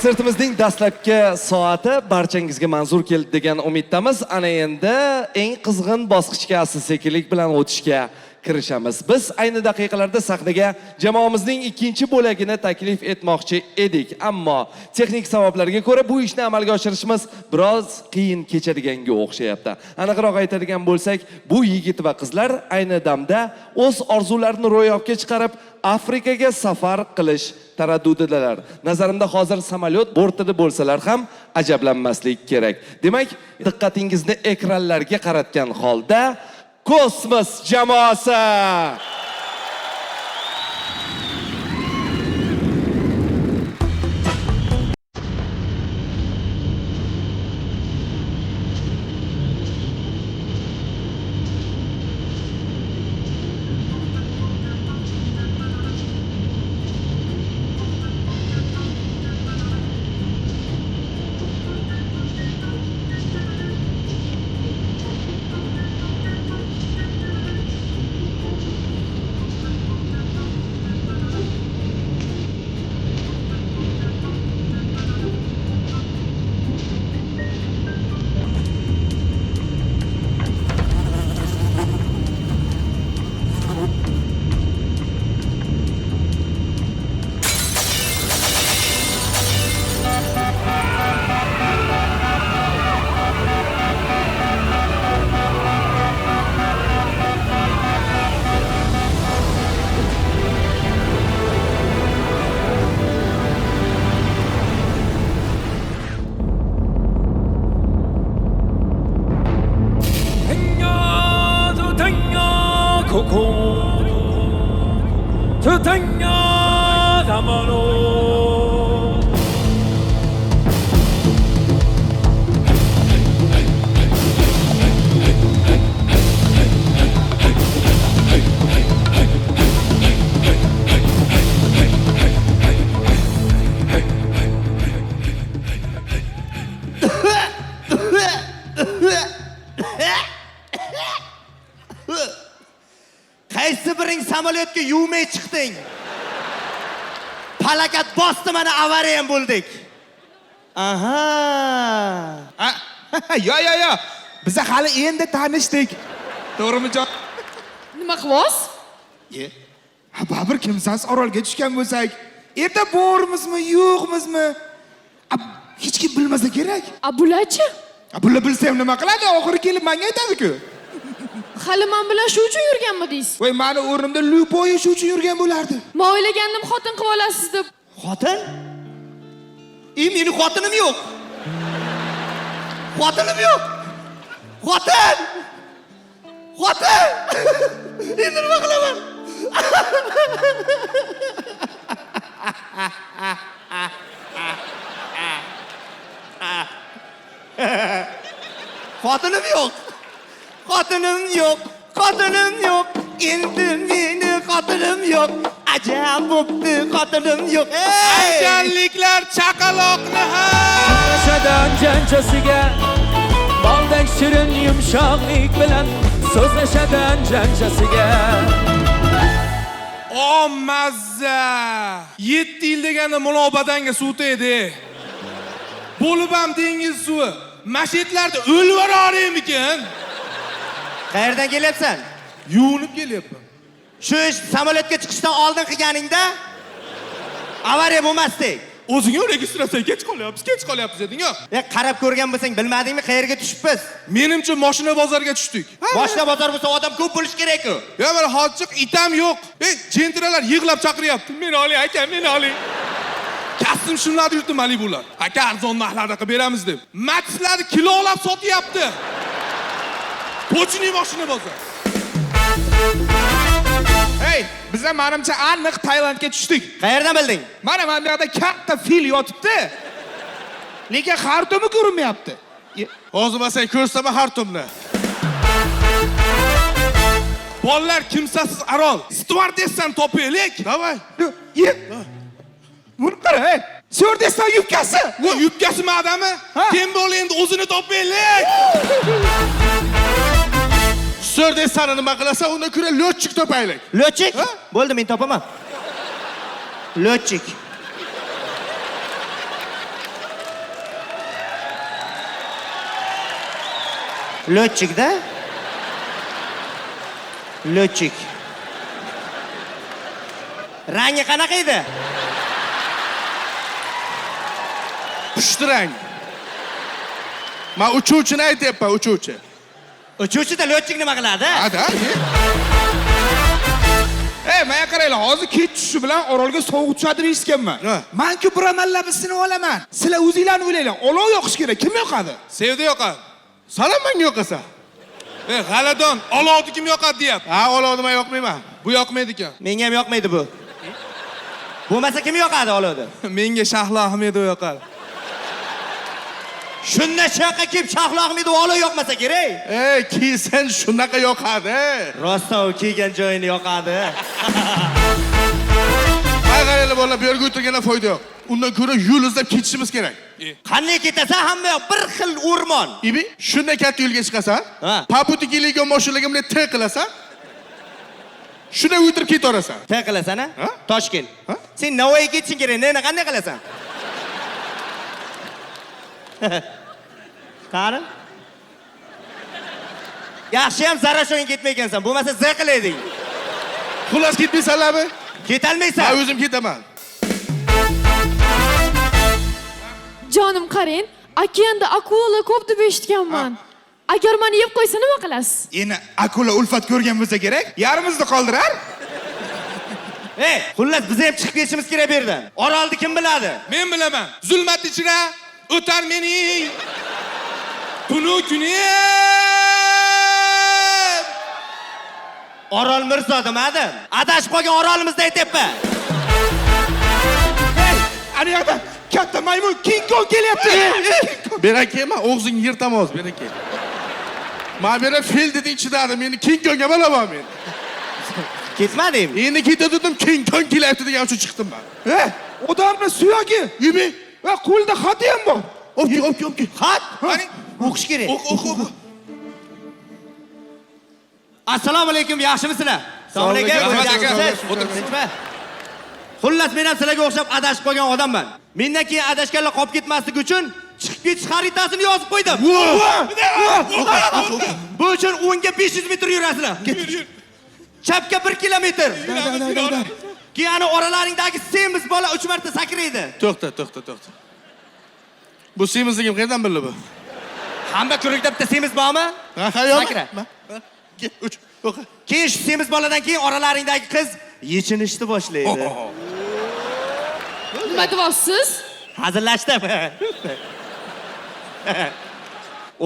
Konsertimizning dastlabki soati barchangizga manzur keldi degan umiddamiz. Ana endi eng qizg'in bosqichga asta-sekinlik bilan o'tishga kirishamiz. Biz ayni daqiqalarda sahnaga jamoamizning ikkinchi bo'lagini taklif etmoqchi edik, ammo texnik sabablarga ko'ra bu ishni amalga oshirishimiz biroz qiyin kechadiganga o'xshayapti. Aniqroq aytadigan bo'lsak, bu yigit va qizlar ayni damda o'z orzularini ro'yobga chiqarib, Afrikaga safar qilish taraddudidalar. Nazarimda hozir samolyot bortida bo'lsalar ham ajablanmaslik kerak. Demak, diqqatingizni ekranlarga qaratgan holda Kosmos jamoasi. Qaysi biring samolyotga yuvmay chiqding? Falokat bosdi, mana avariya ham bo'ldik. Aha. Yo. Biz hali endi tanishdik. To'g'rimi jon? Nima qilyapsiz? Baribir kimsiz orolga tushgan bo'lsak, erta bormizmi, yo'qmizmi? Hech kim bilmasa kerak. Bularchi? Bular bilsa ham nima qiladi? Oxiri kelib menga aytadi-ku. Hali men bilan shu uchun yurganmidingiz? Voy, meni o'rnimda Lupoy shu uchun yurgan bo'lardi. Men o'ylagandim xotin qilib olasiz deb. Xotin? Meni xotinim yo'q. Xotinim yo'q. Xotin! Endi nima qilaman? Xotinim yo'q. Endi meni xotinim yo'q. Ajab bo'pti, xotinim yo'q. Ajalliklar chaqaloqni ham So'zlashadan janjasiga Baldek shirin yumshoqlik bilan so'zlashadan janjasiga O mazza! 7 yil deganda mulobadanga suv tegdi. Bo'lib ham dengiz suvi. Mashetlarda o'lib yorarmikin? Qayerdan kelyapsan? Yuvinib kelyapman. Shu ish samolyotga chiqishdan oldin qilganingda avariya bo'lmasdi. O'zing registratsiyaga kech qolyapsiz deding-ku. Qarab ko'rgan bo'lsang, bilmadingmi qayerga tushibmiz? Menimcha mashina bozoriga tushdik. Mashina bozor bo'lsa odam ko'p bo'lish kerak-ku. Ya mana hozir itam yo'q. Jentralar yig'lab chaqiryapti. Meni oling, aka, meni oling. Kassim shunlarni yurtdim mali bular. Aka, arzon narxlarda qilib beramiz deb. Matchlarni kilolab sotyapti. Pochni mashina bozor. Hey, biz ham menimcha aniq Tailandga tushdik. Qayerdan bilding? Mana bu yerda katta fil yotibdi. Lekin xartumi ko'rinmayapti. Hozir masay ko'rsam xartumni. Bolalar kimsasiz Arol. Stewardessan topaylik. Davay. Buni qara, hey. Stewardessan yubkasi. Bu yubkasi madami? Kim bo'l endi o'zini topaylik. Stewardessani nima qilasa, unda ko'ra lotchik topaylik. Lotchik? Bo'ldi, men topaman. Lotchik. Lotchikda? Lotchik. Rangi qanaqa edi? Pushti rang. Men uchuvchini aytyapman, uchuvchi. Uchuvchida lotchik nima qiladi? Ada. Menga qaranglar, hozir kech tushishi bilan orolga sovuq tushadi deyishganman. Ha. Men-ku bir amallab sinib olaman. Sizlar o'zinglarni o'ylanglar. Olov yoqish kerak. Kim yoqadi? Sevda yoqadi. Sana menga yoqasan. G'aladon, olovni kim yoqadi deyapti. Ha, olovni men yoqmayman. Bu yoqmaydi ekan. Menga ham yoqmaydi bu. Bo'lmasa kim yoqadi olovni? Menga Shahlo Ahmedov yoqadi. Shunda chaqa kelib Shahlo Ahmedov olov yoqmasa kerak. Kiysan shunaqa yoqadi. Rostdan u kiygan joyini yoqadi. Qaranglar bolalar, bu yerga o'tirgandan foyda yo'q. Undan ko'ra yo'l izlab ketishimiz kerak. Qanday ketasan, hamma yoq bir xil o'rmon. Ibi, shunday katta yo'lga chiqasan, Ha. paputikilikga mashinaga bilan tek qilasan. Shunday o'tirib ketaverasan. Tay qilasan, Ha? ha? Toshkent. Ha? Sen Navoiyga ketishing kerak. Neni qanday qilasan? Qani? Yaxshi ham Zarashonga ketmaykansan. Bo'lmasa Z qilayding. Xullas ketmaysanlarmi? Ketolmaysan. Men o'zim ketaman. Jonim qarang, okeanda akula ko'p deb eshitganman. Agar meni yeb qo'ysa nima qilasiz? Endi akula ulfat ko'rgan bo'lsa kerak, yarimizni qoldirar. Xullas biz ham chiqib ketishimiz kerak bu yerdan. Orolni kim biladi? Men bilaman. Zulmat ichra o'tar meni. Tunu kuni. Orol Mirzo demadim. Adashib qolgan orolimizni aytyapman. Ana yoqda katta maymun King Kong kelyapti. Beraka, men og'zingni yirtaman hozir, beraka. Men bera fil deding chidadim, meni King Kongga bo'laman men. Ketmadim. Endi ketadim, King Kong kelyapti degan uchun chiqdim men. Odamni suyagi. Yumi, Va qo'lda xati ham bor. o'pki. Xat? O'qish kerak. O'q. Assalomu alaykum, yaxshimisizlar? Assalomu alaykum. O'tiribsizmi? Xullas, men ham sizlarga o'xshab adashib qolgan odamman. Mendan keyin adashganlar qolib ketmasligi uchun chiqib ketish xaritasini yozib qo'ydim. Bu uchun o'ngga 500 metr yurasizlar. Chapga 1 kilometr. Keyin ana oralaringdagi semiz bola 3 marta sakraydi. To'xta. Bu semizligim qayerdan bildi bu? Hamma ko'rikda bitta semiz bormi? Ha, yo'q. Sakra. Uch, o'qi. Keyin shu semiz boladan keyin oralaringdagi qiz yechinishni boshlaydi. Nima deyapsiz? Hazillashdim.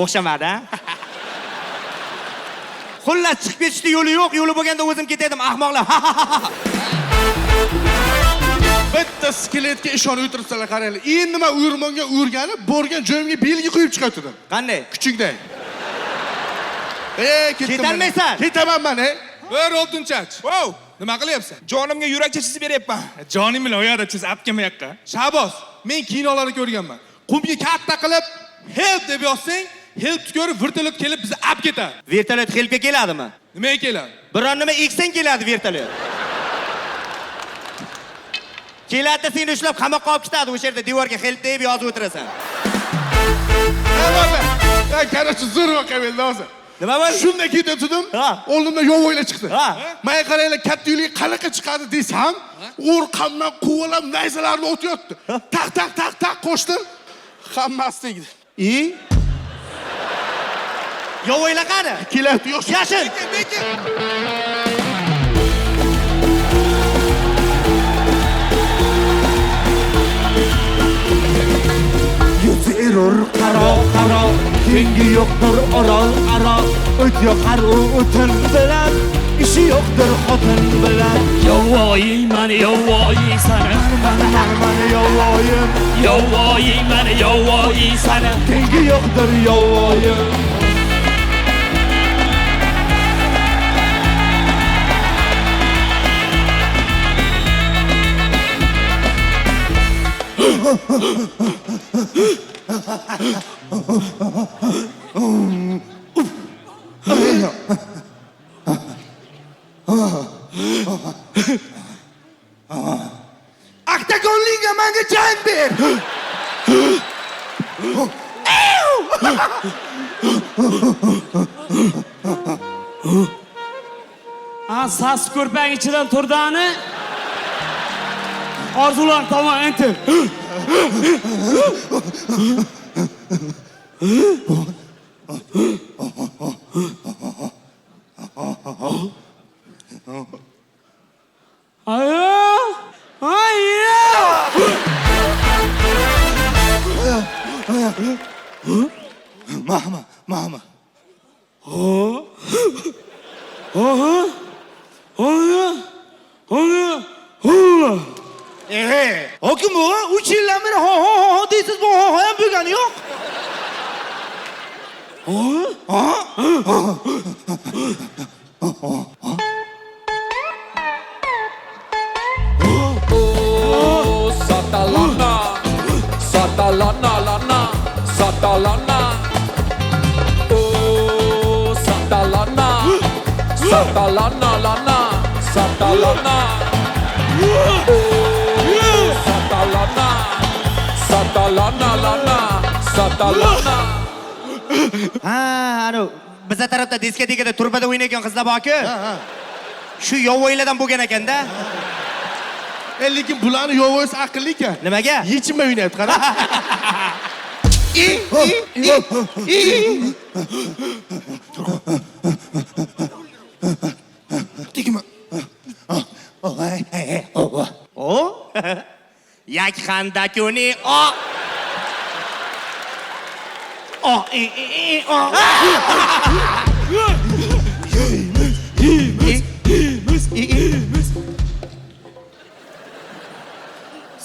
O'xshamadi, ha? Xullas chiqib ketishning yo'li yo'q. Yo'li bo'lganda o'zim ketaydim, ahmoqlar. Bitta skeletga ishonib o'tiribsizlar, qaranglar. Endi nima o'rmonga o'rganib, borgan joyimga belgi qo'yib chiqardim. Qanday? Kuchukday. Ketolmaysan. Ketaman men, Ver oltinchach. Wow! Nima qilyapsan? Jonimga yurakcha chizib beryapman. Jonim bilan oyoqda chizib olib kelma yoqqa. Shaboz, men kinolarda ko'rganman. Qumga katta qilib help deb yozsang, help ko'rib vertolyot kelib bizni olib ketadi. Vertolyot helpga keladimi? Nimaga keladi? Biron nima eksang keladi vertolyot. Keladi, seni ushlab qamoqqa olib ketadi. O'sha yerda devorga help deb yozib o'tirasan. Ya qarashchi zo'r voqea bo'ldi hozir. Nima bo'ldi? Shunday ketdim, Ha. oldimda yovvoylar chiqdi. Ha. Men qaranglar, katta yo'lga qanaqa chiqadi desam, o'rqamdan quvalab nayzalarni o'tyapti. Tak qo'shdim. Hammasi tegdi. Yovvoylar qani? Kelyapti, yo'q. Yashin. Yurur qaro tengi yo'qdir orol aro o't yoqar u o'tin bilan ishi yo'qdir xotin bilan Yovvoyi mani yovvoyi sana mani yovvoyim Yovvoyi mani yovvoyi sana tengi yo'qdir yovvoyim Aktagonliga menga jan ber. Ha, sas ko'rpang ichidan turdani. Orzular tomon intil. Mama. O kim bu? 3 yildan beri ho deysiz, bu ho ham bo'lgani yo'q. Satalana, Satalana, Lana, Satalana. Oh, Satalana, Satalana, Lana, Satalana. Oh, Satalana, Satalana, Lana, Satalana. Ha, anu biza tarafda diskotekada turpada o'ynayotgan qizlar borku. Shu yovvoylardan bo'lgan ekanda. Lekin bularni yo'voyisi aqlli ekan. Nimaga? Yechimma o'ynayapti, qara. Tegma. O? Yak xandakuni o. O, o.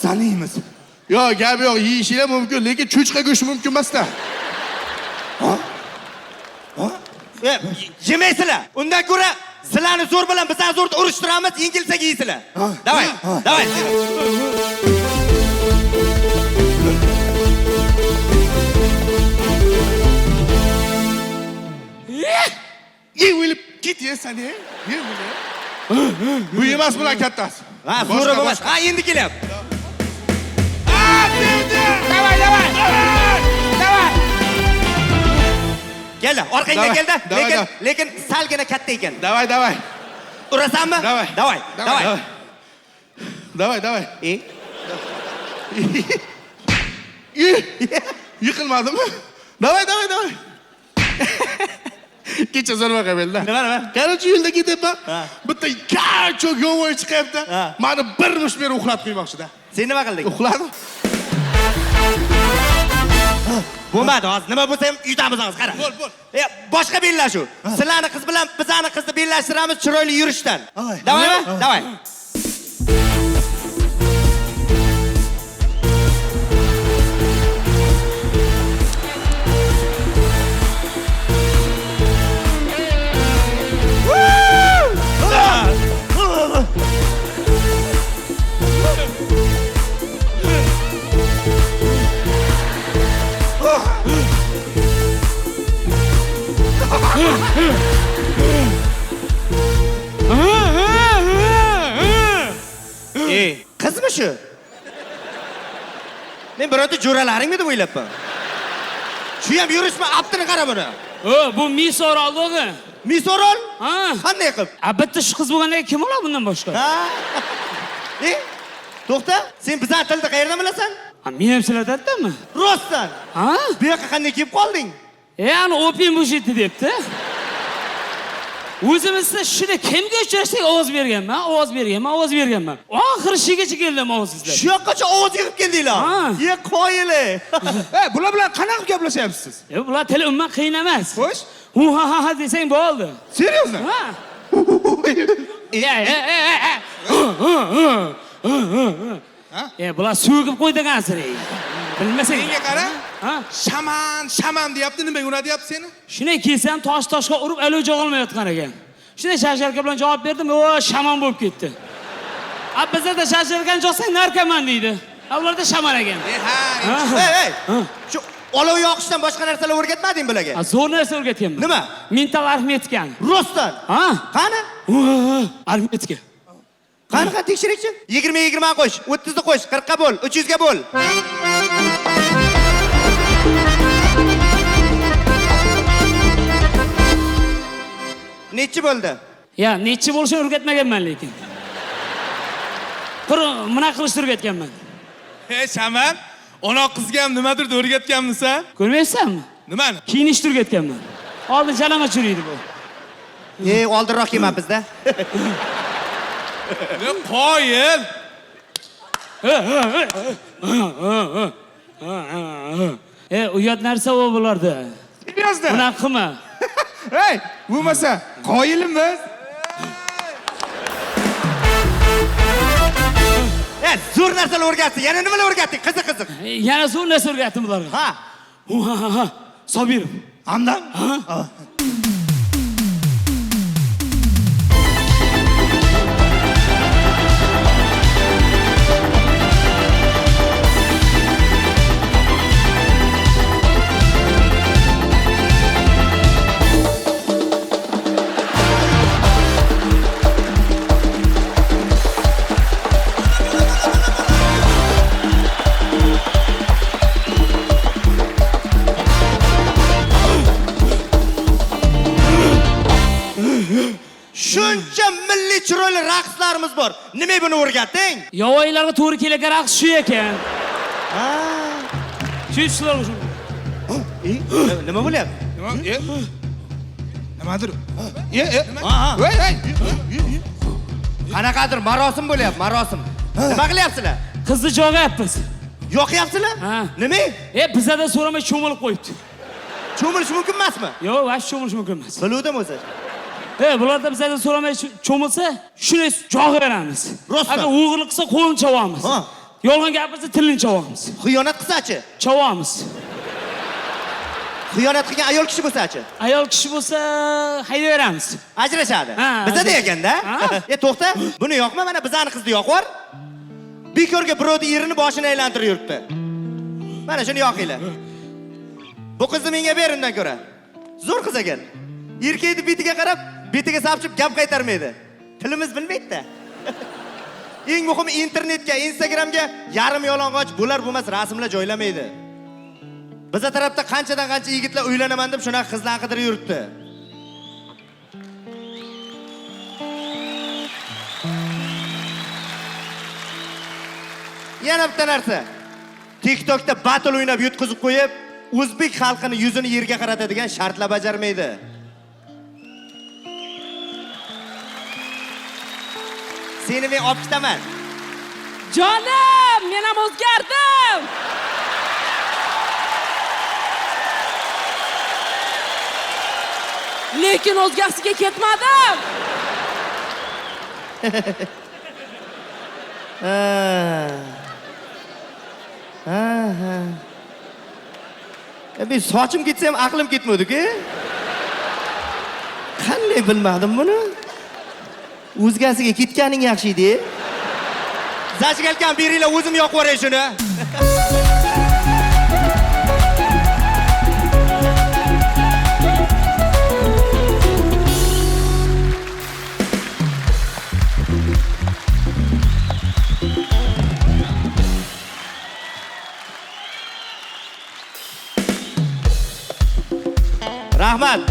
Saniymiz. Yo, gap yo'q, yeyishinglar mumkin, lekin cho'chqa go'shti mumkin emas-da. Yemaysizlar. Undan ko'ra sizlarni zo'r bilan bizani zo'rda urushtiramiz, yengilsak yeysizlar. Davay, davay. Ye o'lib ketasan, ye. Ye buni. Bu emas bular kattasi. Ha, zo'r emas. Ha, endi kelyapti. Davay, davay. Davay. Keldi, orqangdan Davay, keldi. davay, Lekin salgina katta ekan. Davay, davay. Urasanmi? Davay. Davay, davay. Davay, davay. Yiqilmadimi? Davay, davay, davay. Kecha zo'r voqea bo'ldi. Nima? Qancha yo'lda ketyapman. Bitta kacho yo'voy chiqyapti. Meni bir mush berib uxlatib qo'ymoqchi-da. Sen nima qilding? Uxladim. Bo'lmadi, hozir nima bo'lsa ham uytamiz hozir, qara. Bo'l. Boshqa bellashuv. Sizlarni qiz bilan bizani qizni bellashtiramiz chiroyli yurishdan. Davaymi? Davay. Qizmi shu? Men birorta jo'ralaring deb o'ylabman. Shu ham yurishma, aptini qara buni. O, bu Misorol o'g'i. Misorol? Ha? Qanday qilib? Bitta shu qiz bo'lganda kim oladi bundan boshqa? Ha? To'xta, sen bizning tilni qayerdan bilasan? Ha, men ham sizlardanmi? Rostdan. Ha? Bu yoqqa qanday kelib qolding? Yani opin bu şeydi depti. O'zimizda shuni kimga uchrashsak ovoz berganman, ovoz berganman. Oxiri shigacha keldim ovozingizlar. Shu yoqqacha ovoz yig'ib keldinglar. Ye qoyili. Bular bilan qanaqa gaplashyapsiz? Bular til umuman qiyin emas. Xo'sh? Hu ha desang bo'ldi. Seriozmi? Ha. Bular so'gib qo'ydi asiri. Bilmasang. Menga qara. Ha? Shaman deyapti, nimaga uradiyapti seni? Shunday kelsam toshga urib aloja olmayotgan ekan. Shunday shasharka bilan javob berdim, o shaman bo'lib ketdi. Bizda shasharkani joqsang narkoman deydi. Ularda shaman ekan. Hey. Shu olov yoqishdan boshqa narsalar o'rgatmading bularga? Zo'r narsa o'rgatganman. Nima? Mental arifmetikani. Rostdan. Ha? Qani? Arifmetika. Qanaqa tekshirikchi? 20 qo'sh, 30 ni qo'sh, 40 ga bo'l, 300 ga bo'l. Nechi bo'ldi? Ya, nechi bo'lishini o'rgatmaganman lekin. Bir bunaqa qilishni o'rgatganman. Hey Shaman, ona qizga ham nimadir o'rgatganmisan? Ko'rmayapsanmi? Nimani? Kiyinishni o'rgatganman. Oldin chalama churiydi bu. Oldinroq kiyman bizda. Qoyil. Uyat narsa u bularda. Yozdi. Bunaqa qilma. Hey, bo'lmasa qoyilimiz. Zo'r narsalar o'rgatdi. Yana nimalar o'rgatding? Qiziq. Yana zo'r narsa o'rgatdim bularga. Ha. Sobirov. Hamdam? Shuncha milliy chiroyli raqslarimiz bor. Nima buni o'rgatding? Yovvoyilarga to'g'ri kelgan raqs shu ekan. Shu ishlar shu. Nima bo'lyapti? Nimadir? Hey. Qanaqadir marosim bo'lyapti, marosim. Nima qilyapsizlar? Qizni jo'g'ayapmiz. Yo'qyapsizlar? Ha. Nima? Bizdan so'ramay cho'milib qo'yibdi. Cho'milish mumkin emasmi? Yo'q, vash cho'milish mumkin emas. Biluvdim o'zi. Bularda bizdan so'ramay cho'milsa, shuni jog'i beramiz. Rostmi? Agar o'g'irlik qilsa, qo'lini chavamiz. Ha. Yolg'on gapirsa, tilini chavamiz. Xiyonat qilsa-chi? Chavamiz. Xiyonat qilgan ayol kishi bo'lsa-chi? Ayol kishi bo'lsa, haydaveramiz. Ajrashadi. Ha, Bizda deganda. To'xta, buni yoqma, mana bizani qizni yoqvar. Bekorga birovni erini boshini aylantirib yuribdi. Mana shuni yoqinglar. Bu qizni menga ber undan ko'ra. Zo'r qiz ekan. Erkakni betiga qarab, betiga sapchib gap qaytarmaydi. Tilimiz bilmaydi-da. Eng muhimi internetga, Instagramga yarim yolong'och bo'lar bo'lmas rasmlar joylamaydi. Bizga tarafda qanchadan qancha yigitlar uylanaman deb shunaqa qizlarni qidirib yuribdi. Yana bitta narsa. TikTokda battle o'ynab yutqizib qo'yib, o'zbek xalqini yuzini yerga qaratadigan shartlar bajarmaydi. Seni men olib ketaman. Jonim, men ham o'zgardim. Lekin o'zgasiga ketmadim. Men sochim ketsa ham aqlim ketmadi-ku. Qanday bilmadim buni? O'zgasiga ketganing yaxshi edi. Zashgalkan beringlar, o'zim yoqib yuboray shuni. Rahmat.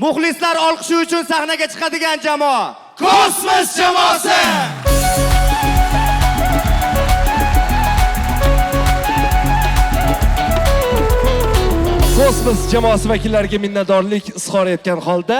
Muxlislar olqishi uchun sahnaga chiqadigan jamoa Kosmos jamoasi. Kosmos jamoasi vakillariga minnatdorlik izhor etgan holda